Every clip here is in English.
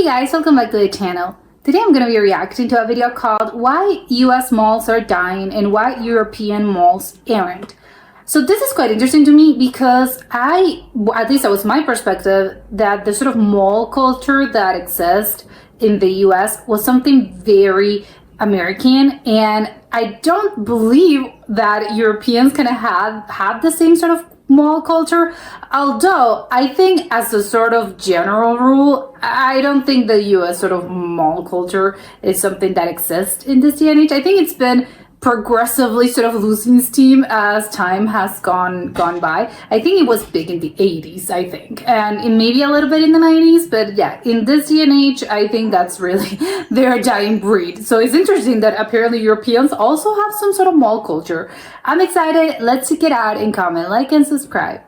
Hey guys, welcome back to the channel. Today I'm going to be reacting to a video called Why US Malls Are Dying and Why European Malls Aren't. So this is quite interesting to me because at least that was my perspective, that the sort of mall culture that exists in the US was something very American, and I don't believe that Europeans kind of had the same sort of mall culture, although I think as a sort of general rule, I don't think the US sort of mall culture is something that exists in this day and age. I think it's been progressively sort of losing steam as time has gone by. I think it was big in the 80s, I think, and maybe a little bit in the 90s, but yeah, in this day and age, I think that's really their dying breed. So it's interesting that apparently Europeans also have some sort of mall culture. I'm excited. Let's check it out and comment, like, and subscribe.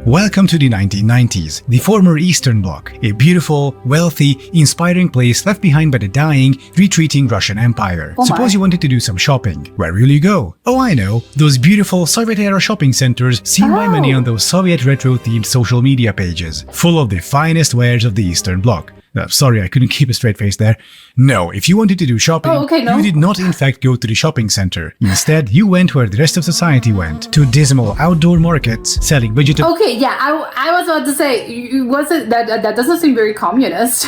Welcome to the 1990s, the former Eastern Bloc, a beautiful, wealthy, inspiring place left behind by the dying, retreating Russian Empire. Suppose you wanted to do some shopping. Where will you go? Oh, I know, those beautiful Soviet-era shopping centers seen by many on those Soviet retro-themed social media pages, full of the finest wares of the Eastern Bloc. Sorry, I couldn't keep a straight face there. No, if you wanted to do shopping, you did not in fact go to the shopping center. Instead, you went where the rest of society went, to dismal outdoor markets selling vegetables. Okay, yeah, I was about to say, wasn't that doesn't seem very communist.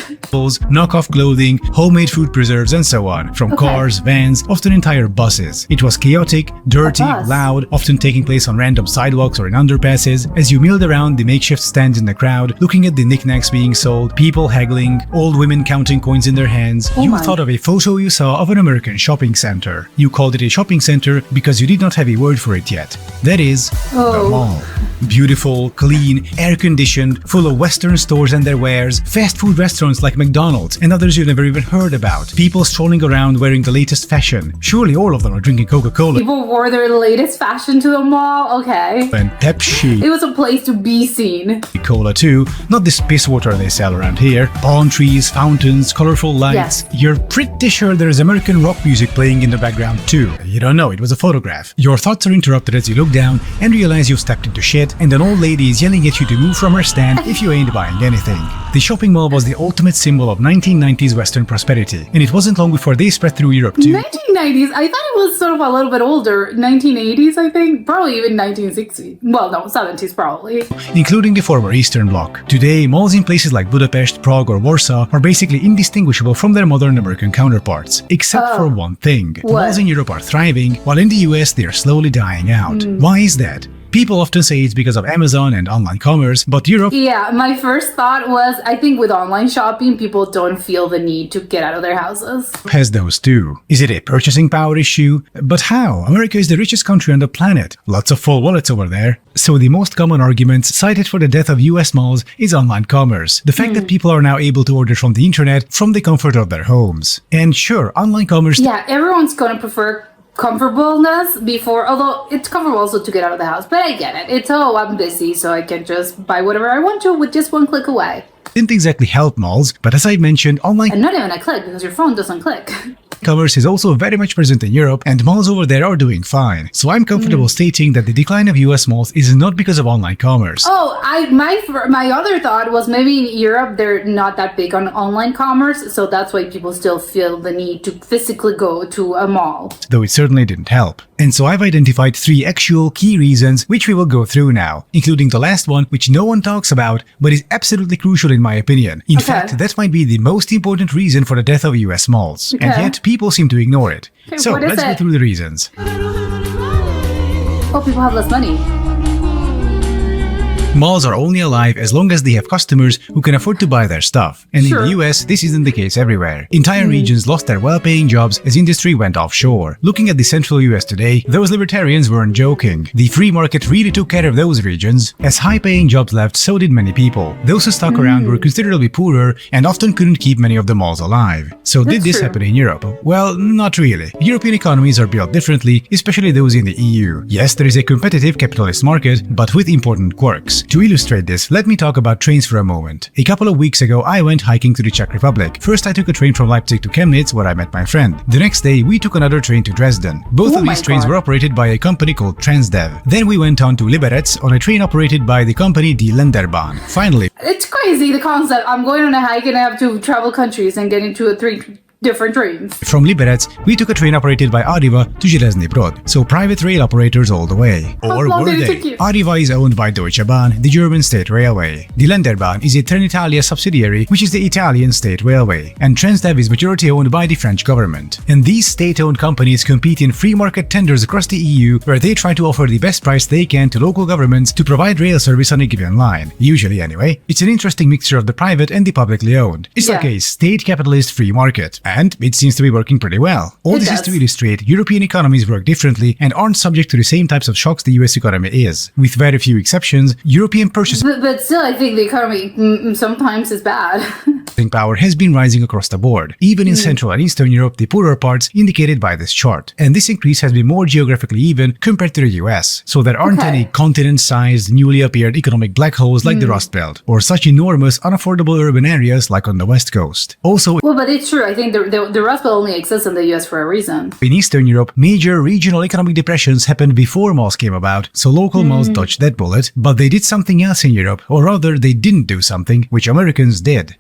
Knockoff clothing, homemade food preserves, and so on. From cars, vans, often entire buses. It was chaotic, dirty, loud, often taking place on random sidewalks or in underpasses. As you milled around the makeshift stands in the crowd, looking at the knickknacks being sold, people haggling, old women counting coins in their hands, you thought of a photo you saw of an American shopping center. You called it a shopping center because you did not have a word for it yet. That is, the mall. Beautiful, clean, air-conditioned, full of Western stores and their wares, fast food restaurants like McDonald's and others you've never even heard about, people strolling around wearing the latest fashion. Surely all of them are drinking Coca-Cola. People wore their latest fashion to the mall, okay. And Pepsi. It was a place to be seen. Cola too, not this piss water they sell around here. Palm trees, fountains, colorful lights. You're pretty sure there is American rock music playing in the background too. You don't know, it was a photograph. Your thoughts are interrupted as you look down and realize you've stepped into shit, and an old lady is yelling at you to move from her stand if you ain't buying anything. The shopping mall was the ultimate symbol of 1990s Western prosperity, and it wasn't long before they spread through Europe too. 1990s? I thought it was sort of a little bit older. 1980s, I think? Probably even 1960s. Well, no, 70s probably. Including the former Eastern Bloc. Today, malls in places like Budapest, Prague, or Warsaw are basically indistinguishable from their modern American counterparts, except for one thing. Malls in Europe are thriving, while in the US they are slowly dying out. Why is that? People often say it's because of Amazon and online commerce, but Europe... Yeah, my first thought was, I think with online shopping, people don't feel the need to get out of their houses. Has those too. Is it a purchasing power issue? But how? America is the richest country on the planet. Lots of full wallets over there. So the most common arguments cited for the death of US malls is online commerce. The fact that people are now able to order from the internet from the comfort of their homes. And sure, online commerce... Yeah, everyone's gonna prefer comfortableness before, although it's comfortable also to get out of the house, but I get it. It's, oh, I'm busy, so I can just buy whatever I want to with just one click away. Didn't exactly help malls, but as I mentioned, online... And not even a click, because your phone doesn't click. Commerce is also very much present in Europe, and malls over there are doing fine. So I'm comfortable stating that the decline of US malls is not because of online commerce. Oh, my other thought was maybe in Europe they're not that big on online commerce, so that's why people still feel the need to physically go to a mall. Though it certainly didn't help. And so I've identified 3 actual key reasons which we will go through now, including the last one which no one talks about, but is absolutely crucial in my opinion. In fact, that might be the most important reason for the death of US malls. And yet people seem to ignore it. So let's go through the reasons. Oh, people have less money. Malls are only alive as long as they have customers who can afford to buy their stuff. And in the US, this isn't the case everywhere. Entire regions lost their well-paying jobs as industry went offshore. Looking at the central US today, those libertarians weren't joking. The free market really took care of those regions. As high-paying jobs left, so did many people. Those who stuck around were considerably poorer and often couldn't keep many of the malls alive. So did this happen in Europe? Well, not really. European economies are built differently, especially those in the EU. Yes, there is a competitive capitalist market, but with important quirks. use. To illustrate this, let me talk about trains for a moment. A couple of weeks ago, I went hiking to the Czech Republic. First, I took a train from Leipzig to Chemnitz, where I met my friend. The next day, we took another train to Dresden. Both of these trains were operated by a company called Transdev. Then we went on to Liberec on a train operated by the company Die Länderbahn. Finally, it's crazy, the concept. I'm going on a hike and I have to travel countries and get into three different trains. From Liberec, we took a train operated by Arriva to Železný Brod, so private rail operators all the way. Or were they? Arriva is owned by Deutsche Bahn, the German state railway. Die Länderbahn is a Trenitalia subsidiary, which is the Italian state railway, and Transdev is majority owned by the French government. And these state-owned companies compete in free market tenders across the EU, where they try to offer the best price they can to local governments to provide rail service on a given line. Usually anyway. It's an interesting mixture of the private and the publicly owned. It's like a state capitalist free market. And it seems to be working pretty well. All this is to illustrate European economies work differently and aren't subject to the same types of shocks the US economy is. With very few exceptions, European purchasing but still, I think the economy sometimes is bad. power has been rising across the board, even in Central and Eastern Europe, the poorer parts indicated by this chart. And this increase has been more geographically even compared to the US. So there aren't any continent-sized, newly appeared economic black holes like the Rust Belt, or such enormous, unaffordable urban areas like on the West Coast. Also, well, but it's true. I think the Rust Belt only exists in the US for a reason. In Eastern Europe, major regional economic depressions happened before malls came about, so local malls dodged that bullet, but they did something else in Europe, or rather they didn't do something, which Americans did.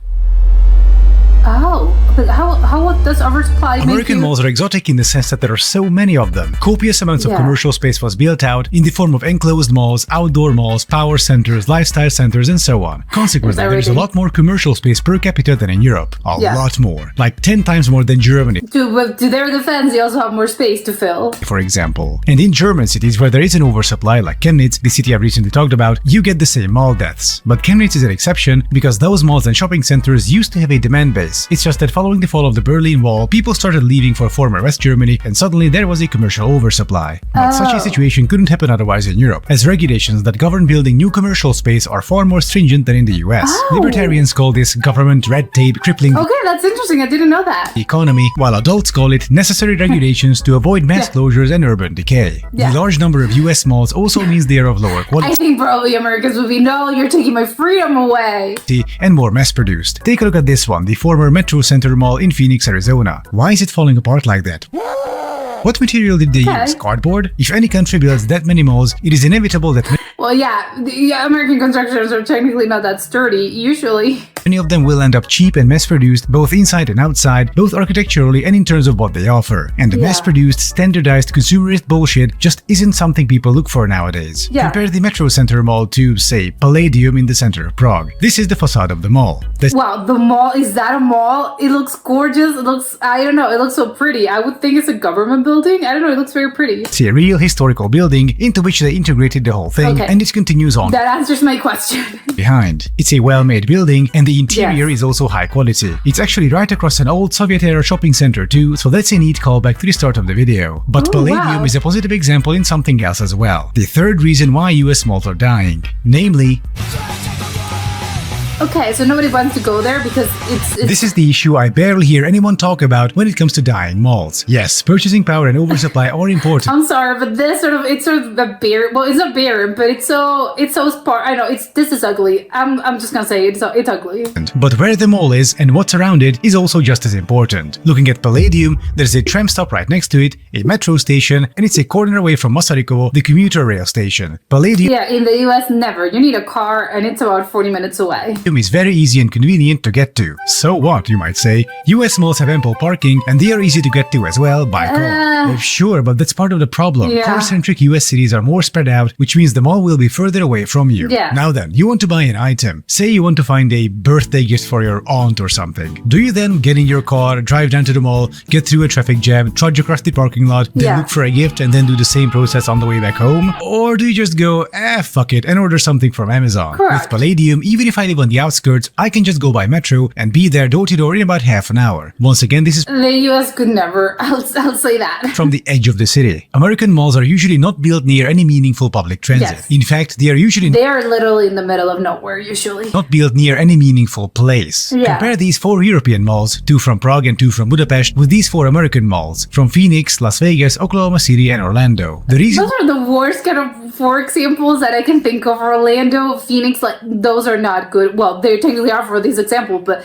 Oh, but how does oversupply make American malls are exotic in the sense that there are so many of them. Copious amounts of commercial space was built out in the form of enclosed malls, outdoor malls, power centers, lifestyle centers, and so on. Consequently, there's a lot more commercial space per capita than in Europe. A lot more. Like 10 times more than Germany. To their defense, they also have more space to fill. For example. And in German cities where there is an oversupply like Chemnitz, the city I've recently talked about, you get the same mall deaths. But Chemnitz is an exception because those malls and shopping centers used to have a demand base. It's just that following the fall of the Berlin Wall, people started leaving for former West Germany, and suddenly there was a commercial oversupply. But such a situation couldn't happen otherwise in Europe, as regulations that govern building new commercial space are far more stringent than in the US. Libertarians call this government red tape crippling Okay, that's interesting. I didn't know that. the economy, while adults call it necessary regulations to avoid mass closures and urban decay. The large number of US malls also means they are of lower quality. I think probably Americans would be, no, you're taking my freedom away. And more mass-produced. Take a look at this one, the former Metro Center Mall in Phoenix, Arizona. Why is it falling apart like that? What material did they use? Cardboard? If any country builds that many malls, it is inevitable that Well, yeah, American constructions are technically not that sturdy, usually. many of them will end up cheap and mass-produced, both inside and outside, both architecturally and in terms of what they offer. And the mass-produced, standardized, consumerist bullshit just isn't something people look for nowadays. Compare the Metro Center Mall to, say, Palladium in the center of Prague. This is the facade of the mall. Wow, the mall, is that a mall? It looks gorgeous. It looks, I don't know, it looks so pretty. I would think it's a government building. I don't know, it looks very pretty. It's a real historical building into which they integrated the whole thing, and it continues on. That answers my question. Behind. It's a well-made building, and the interior is also high quality. It's actually right across an old Soviet-era shopping center too, so that's a neat callback to the start of the video. But Palladium is a positive example in something else as well. The third reason why US malls are dying. Namely, Okay, so nobody wants to go there because it's... This is the issue I barely hear anyone talk about when it comes to dying malls. Yes, purchasing power and oversupply are important. I'm sorry, but this it's sort of a bear. Well, it's not bear, but it's so smart. I know this is ugly. I'm just gonna say it's ugly. But where the mall is and what's around it is also just as important. Looking at Palladium, there's a tram stop right next to it, a metro station, and it's a corner away from Masarykovo, the commuter rail station. Palladium in the US, never. You need a car, and it's about 40 minutes away. Is very easy and convenient to get to. So what, you might say? US malls have ample parking, and they are easy to get to as well by car. Sure, but that's part of the problem. Car-centric US cities are more spread out, which means the mall will be further away from you. Now then, you want to buy an item. Say you want to find a birthday gift for your aunt or something. Do you then get in your car, drive down to the mall, get through a traffic jam, trudge across the parking lot, then look for a gift and then do the same process on the way back home? Or do you just go, fuck it, and order something from Amazon? With Palladium, even if I live on the the outskirts, I can just go by metro and be there door to door in about half an hour. Once again, this is The US could never. I'll say that. from the edge of the city. American malls are usually not built near any meaningful public transit. Yes. In fact, they are usually They are literally in the middle of nowhere usually. not built near any meaningful place. Yeah. Compare these 4 European malls, 2 from Prague and 2 from Budapest, with these 4 American malls from Phoenix, Las Vegas, Oklahoma City, and Orlando. The reason Those are the worst kind of 4 examples that I can think of. Orlando, Phoenix, like those are not good. Well, they technically are for this example, but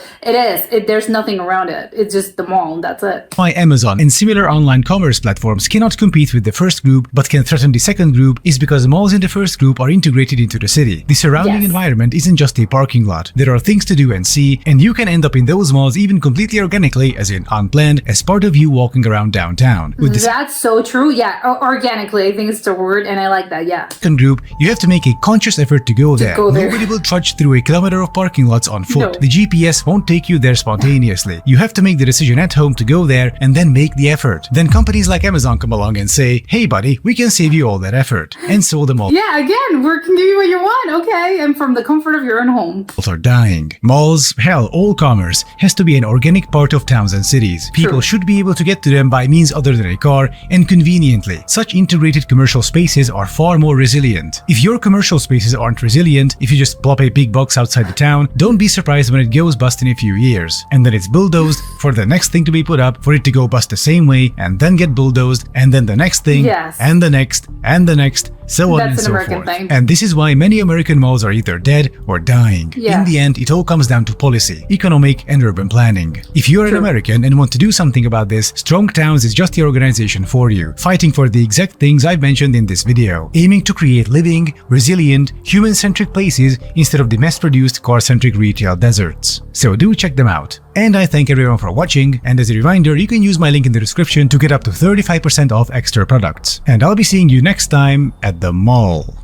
there's nothing around it. It's just the mall. That's it. why Amazon and similar online commerce platforms cannot compete with the first group but can threaten the second group is because malls in the first group are integrated into the city. The surrounding Yes. environment isn't just a parking lot. There are things to do and see, and you can end up in those malls even completely organically, as in unplanned, as part of you walking around downtown. With the That's so true. Yeah, organically, I think it's the word, and I like that. Yeah. second group, you have to make a conscious effort to go there. go there. Nobody will trudge through a kilometer of parking lots on foot. No. The GPS won't take you there spontaneously. You have to make the decision at home to go there and then make the effort. Then companies like Amazon come along and say, hey buddy, we can save you all that effort. And so the malls Yeah, again, we can give you what you want. Okay, and from the comfort of your own home. are dying. Malls, hell, all commerce has to be an organic part of towns and cities. People True. should be able to get to them by means other than a car and conveniently. Such integrated commercial spaces are far more resilient. If your commercial spaces aren't resilient, if you just plop a big box outside the town, don't be surprised when it goes bust in a few years. And then it's bulldozed for the next thing to be put up, for it to go bust the same way, and then get bulldozed, and then the next thing, Yes. and the next, and the next, so on That's and an so American forth. thing. And this is why many American malls are either dead or dying. Yeah. In the end, it all comes down to policy, economic, and urban planning. If you're an True. American and want to do something about this, Strong Towns is just the organization for you, fighting for the exact things I've mentioned in this video, aiming to create living, resilient, human-centric places instead of the mass-produced car-centric retail deserts. So do check them out. And I thank everyone for watching, and as a reminder, you can use my link in the description to get up to 35% off extra products. And I'll be seeing you next time at the mall.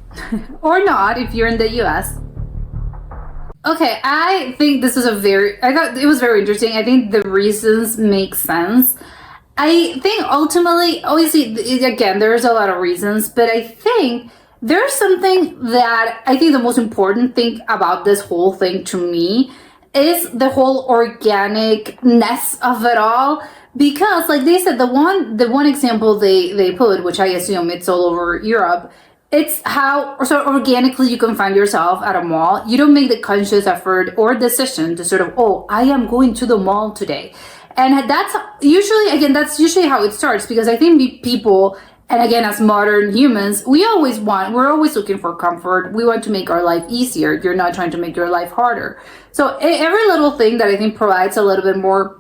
Or not if you're in the US. Okay, I think this is I thought it was very interesting. I think the reasons make sense. I think ultimately, obviously, again, there's a lot of reasons, but I think there's something that I think the most important thing about this whole thing to me is the whole organicness of it all. Because, like they said, the one example they put, which I assume it's all over Europe, it's how sort of organically you can find yourself at a mall. You don't make the conscious effort or decision to sort of, oh, I am going to the mall today. And that's usually how it starts, because I think people, and again, as modern humans, we're always looking for comfort. We want to make our life easier. You're not trying to make your life harder. So every little thing that I think provides a little bit more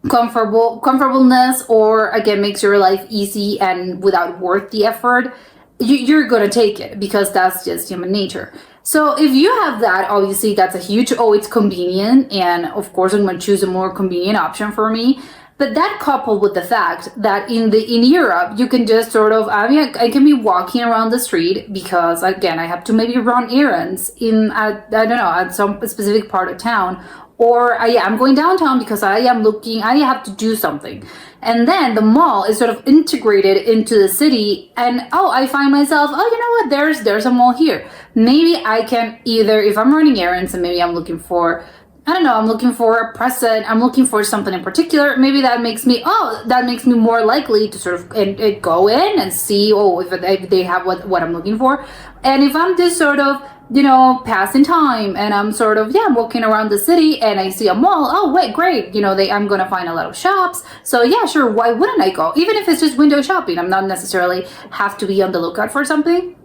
comfortableness, or again, makes your life easy and without worth the effort, you're gonna take it, because that's just human nature. So if you have that, obviously that's a huge, it's convenient, and of course I'm gonna choose a more convenient option for me. But that coupled with the fact that in Europe, you can just sort of, I can be walking around the street because, again, I have to maybe run errands at some specific part of town. Or I'm going downtown because I have to do something. And then the mall is sort of integrated into the city, and I find myself, you know what, there's a mall here. Maybe I can either, if I'm running errands and maybe I'm looking for, I'm looking for a present, I'm looking for something in particular, maybe that makes me more likely to sort of go in and see, if they have what I'm looking for. And if I'm just sort of, passing time and I'm sort of, I'm walking around the city and I see a mall, wait, great, I'm gonna find a lot of shops. So yeah, sure, why wouldn't I go? Even if it's just window shopping, I'm not necessarily have to be on the lookout for something.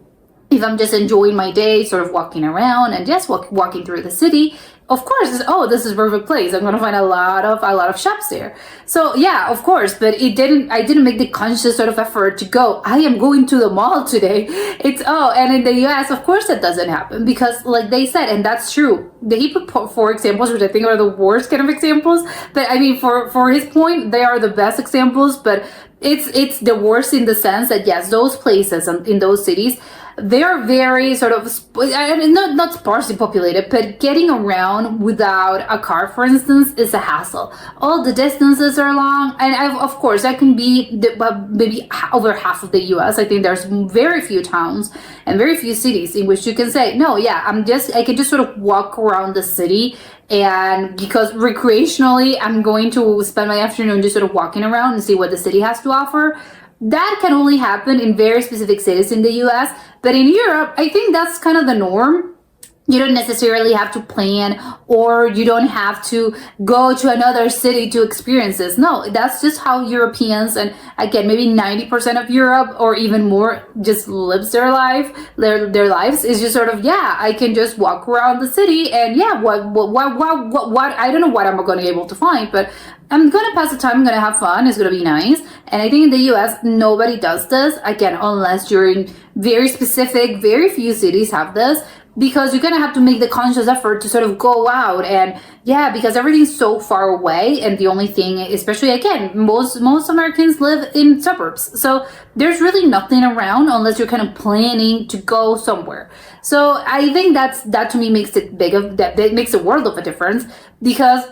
If I'm just enjoying my day, sort of walking around and just walking through the city, of course, this is a perfect place. I'm gonna find a lot of shops there. So yeah, of course, but I didn't make the conscious sort of effort to go, I am going to the mall today. And in the US, of course that doesn't happen, because like they said, and that's true, he put 4 examples, which I think are the worst kind of examples, but I mean, for his point, they are the best examples, but it's the worst in the sense that yes, those places in those cities, they are very sort of not sparsely populated, but getting around without a car, for instance, is a hassle. All the distances are long, and of course that can be maybe over half of the U.S. I think there's very few towns and very few cities in which you can say, no, yeah, I can just sort of walk around the city, and because recreationally I'm going to spend my afternoon just sort of walking around and see what the city has to offer. That can only happen in very specific cities in the US, but in Europe, I think that's kind of the norm. You don't necessarily have to plan, or you don't have to go to another city to experience this. No, that's just how Europeans, and again, maybe 90% of Europe or even more, just lives their life. Their lives is just sort of, yeah, I can just walk around the city, and yeah, what I don't know what I'm going to be able to find, but I'm going to pass the time, I'm going to have fun, it's going to be nice. And I think in the US, nobody does this, again, unless you're in very specific, very few cities have this, because you're going to have to make the conscious effort to sort of go out. And yeah, because everything's so far away, and the only thing, especially again, most Americans live in suburbs, so there's really nothing around unless you're kind of planning to go somewhere. So I think that to me makes it that makes a world of a difference, because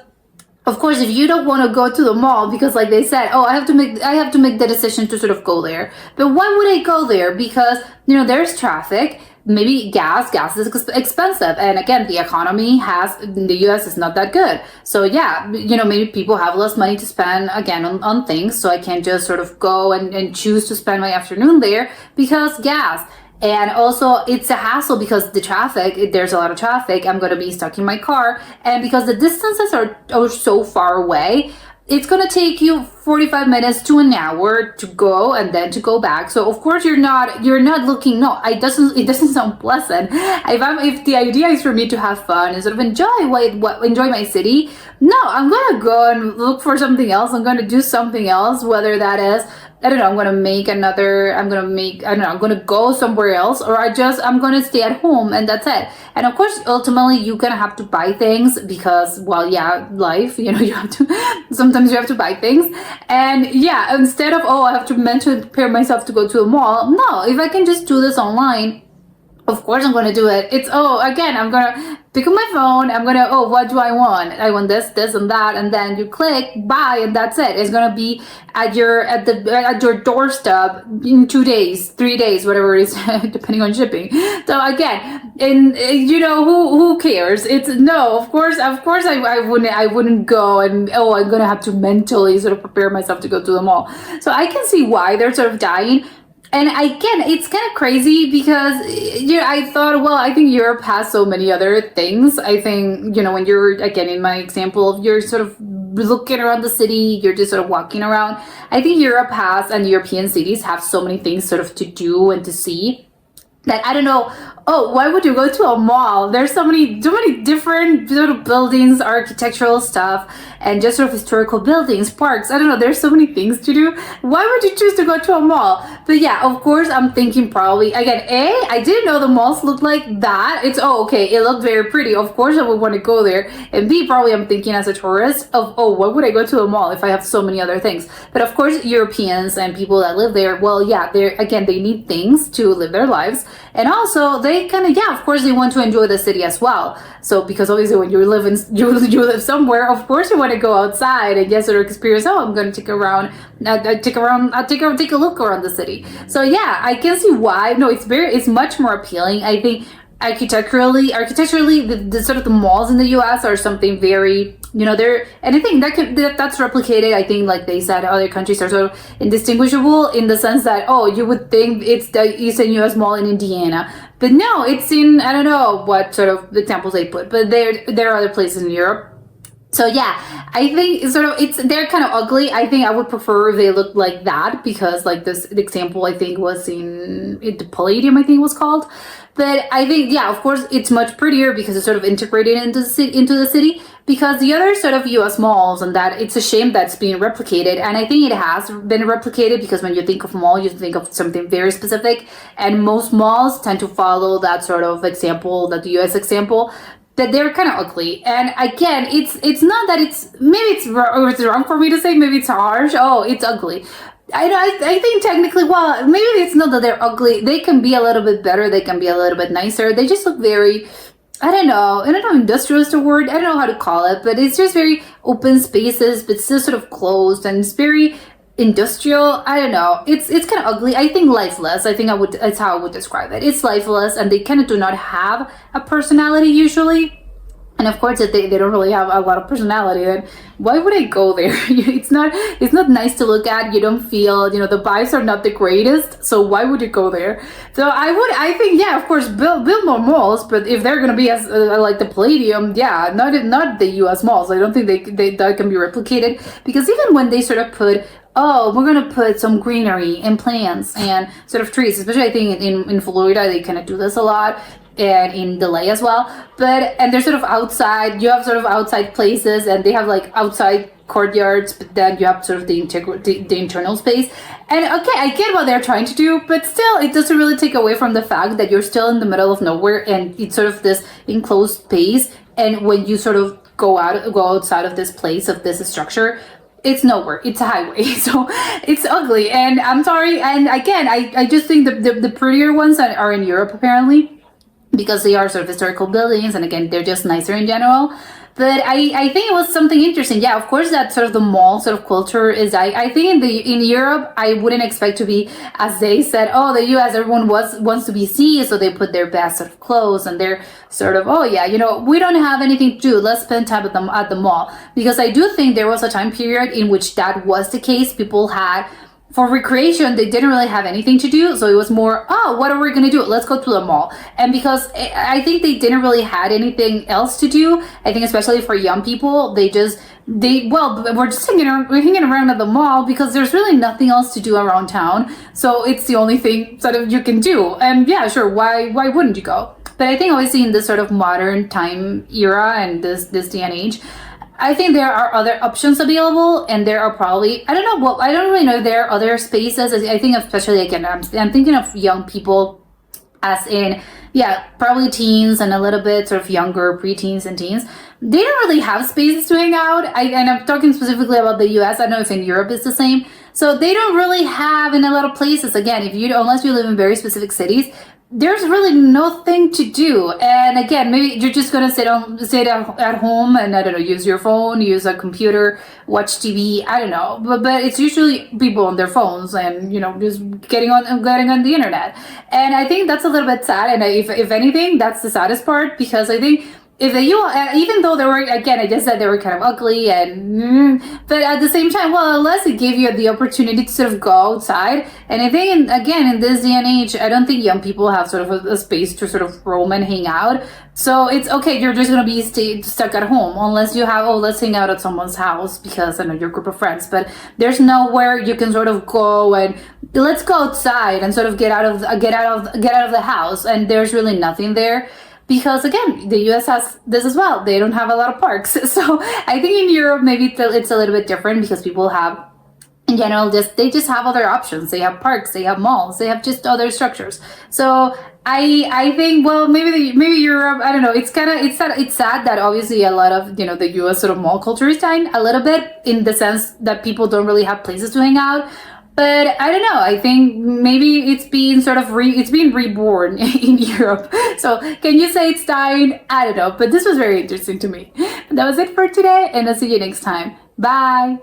of course, if you don't want to go to the mall because, like they said, oh, I have to make the decision to sort of go there. But why would I go there? Because, there's traffic. Maybe gas is expensive. And again, the economy in the US is not that good. So yeah, maybe people have less money to spend again on things. So I can't just sort of go and choose to spend my afternoon there because gas. And also it's a hassle because there's a lot of traffic. I'm going to be stuck in my car. And because the distances are so far away, it's going to take you 45 minutes to an hour to go and then to go back. So of course you're not looking, no, it doesn't sound pleasant. If the idea is for me to have fun and sort of enjoy my city, no, I'm going to go and look for something else. I'm going to do something else, whether that is, I don't know, I'm going to go somewhere else, or I'm going to stay at home, and that's it. And of course, ultimately, you're going to have to buy things because, well, yeah, life, sometimes you have to buy things. And yeah, instead of, I have to mentally prepare myself to go to a mall. No, if I can just do this online, of course I'm going to do it. Again, I'm going to pick up my phone. I'm going to, what do I want? I want this, and that. And then you click buy, and that's it. It's going to be at your doorstep in 2 days, 3 days, whatever it is, depending on shipping. So again, who cares? Of course I wouldn't go and, I'm going to have to mentally sort of prepare myself to go to the mall. So I can see why they're sort of dying. And again, it's kind of crazy because, I thought, I think Europe has so many other things. I think, when you're, again, in my example, you're sort of looking around the city, you're just sort of walking around. I think Europe and European cities have so many things sort of to do and to see that I don't know. Why would you go to a mall? There's so many different sort of buildings, architectural stuff, and just sort of historical buildings, parks. I don't know. There's so many things to do. Why would you choose to go to a mall? But yeah, of course, I'm thinking probably, again, I didn't know the malls looked like that. It's, okay, it looked very pretty. Of course, I would want to go there. And B, probably I'm thinking as a tourist of, why would I go to a mall if I have so many other things? But of course, Europeans and people that live there, they need things to live their lives. And also, they of course they want to enjoy the city as well. So because obviously when you live somewhere, of course you want to go outside and just sort of experience, I'm going to take a look around the city. So yeah, I can see why. No, it's much more appealing. I think architecturally, the sort of the malls in the US are something very, and I think that's replicated. I think, like they said, other countries are sort of indistinguishable in the sense that, you would think it's the Eastern US Mall in Indiana. But no, it's in, I don't know what sort of examples they put, but there are other places in Europe. So yeah, I think they're kind of ugly. I think I would prefer if they looked like that, because like the example I think was in the Palladium, I think it was called. But I think, yeah, of course, it's much prettier because it's sort of integrated into the city. Because the other sort of US malls, and that it's a shame that's being replicated. And I think it has been replicated because when you think of mall, you think of something very specific. And most malls tend to follow that sort of example, that the US example, that they're kind of ugly. And again, it's not that maybe it's wrong for me to say, maybe it's harsh. It's ugly. I think technically, well, maybe it's not that they're ugly. They can be a little bit better. They can be a little bit nicer. They just look very, I don't know. I don't know if industrial is the word. I don't know how to call it, but it's just very open spaces, but still sort of closed, and it's very industrial. I don't know. It's kind of ugly. I think lifeless. I think that's how I would describe it. It's lifeless, and they kind of do not have a personality usually. And of course, if they don't really have a lot of personality, then why would I go there? It's not nice to look at. You don't feel, the vibes are not the greatest. So why would you go there? So I think, yeah, of course, build more malls. But if they're gonna be as like the Palladium, yeah, not the U.S. malls. I don't think that can be replicated, because even when they sort of put, oh, we're gonna put some greenery and plants and sort of trees, especially I think in Florida they kind of do this a lot, and in Delay as well. And they're sort of outside. You have sort of outside places, and they have like outside courtyards, but then you have sort of the internal space. And okay, I get what they're trying to do, but still, it doesn't really take away from the fact that you're still in the middle of nowhere, and it's sort of this enclosed space. And when you sort of go outside of this place, of this structure, it's nowhere. It's a highway. So it's ugly. And I'm sorry. And again, I just think the prettier ones are in Europe, apparently, because they are sort of historical buildings, and again, they're just nicer in general. But I think it was something interesting. Yeah, of course, that sort of the mall sort of culture is. I think in Europe, I wouldn't expect to be, as they said, oh, the U.S. everyone wants to be seen, so they put their best sort of clothes, and they're sort of, oh yeah, we don't have anything to do. Let's spend time at the mall, because I do think there was a time period in which that was the case. People had, for recreation, they didn't really have anything to do, so it was more, oh, what are we gonna do? Let's go to the mall. And because I think they didn't really had anything else to do, I think especially for young people, we're just hanging around at the mall because there's really nothing else to do around town. So it's the only thing sort of you can do. And yeah, sure, why wouldn't you go? But I think obviously in this sort of modern time era and this day and age, I think there are other options available, and there are probably, I don't know, well, I don't really know if there are other spaces. I think especially, again, I'm thinking of young people as in, yeah, probably teens and a little bit sort of younger preteens and teens. They don't really have spaces to hang out. And I'm talking specifically about the US. I don't know if in Europe it's the same. So they don't really have in a lot of places, again, unless you live in very specific cities, there's really nothing to do. And again, maybe you're just gonna sit at home and, I don't know, use your phone, use a computer, watch TV. I don't know, but it's usually people on their phones and just getting on the internet. And I think that's a little bit sad. And if anything, that's the saddest part, because I think if even though they were, again, I just said they were kind of ugly, but at the same time, well, unless it gave you the opportunity to sort of go outside. And I think, again, in this day and age, I don't think young people have sort of a space to sort of roam and hang out. So it's okay, you're just going to be stuck at home, unless you have, oh, let's hang out at someone's house because, I know, your group of friends. But there's nowhere you can sort of go and let's go outside and sort of get out of the house. And there's really nothing there. Because again, the US has this as well. They don't have a lot of parks. So I think in Europe, maybe it's a little bit different, because people have, in general, they just have other options. They have parks, they have malls, they have just other structures. So I think, well, maybe Europe, I don't know. It's sad that obviously a lot of, the US sort of mall culture is dying a little bit, in the sense that people don't really have places to hang out. But I don't know. I think maybe it's being sort of being reborn in Europe. So can you say it's dying? I don't know. But this was very interesting to me. That was it for today, and I'll see you next time. Bye.